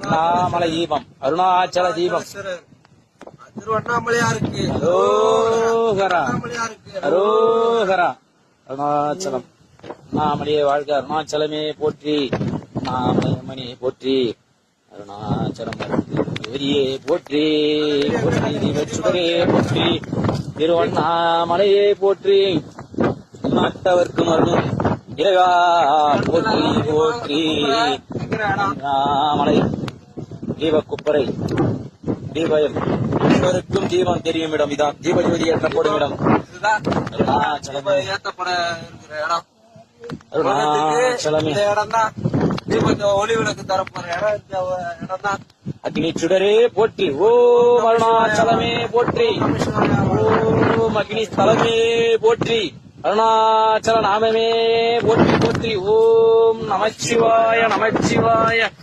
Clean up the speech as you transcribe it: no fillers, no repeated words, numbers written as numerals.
அண்ணாமலை தீபம், அருணாச்சல தீபம். திருவண்ணாமலையாருக்கு அரோகரா, அரோகரா. அருணாச்சலம், அண்ணாமலையே வாழ்க, அருணாச்சலமே போற்றி, அண்ணாமலையே போற்றி, அருணாச்சலம் ஜோதியே போற்றி, போற்றி தீபச்சுடரே போற்றி, திருவண்ணாமலையே போற்றி, நாட்டவர்க்கும் அருளும் இறைவா போற்றி போற்றி. அண்ணாமலை தீபக்குப்பரை தீபம் இருவருக்கும் தீபம் தெரியும் இடம் இதான். தீபஜோதி ஏற்றப்படும் இடம் ஏற்றப்பட இருக்கிற இடம். அருணாச்சலமே இடம் தான் தீபத்தை ஒளி விளக்கு தரப்போற இடம் தான். அக்னி சுடரே போற்றி, ஓம் அருணாச்சலமே போற்றி, ஓம் அக்னி ஸ்தலமே போற்றி, அருணாச்சல நாமமே போற்றி போற்றி. ஓம் நமச்சிவாய நமச்சிவாய.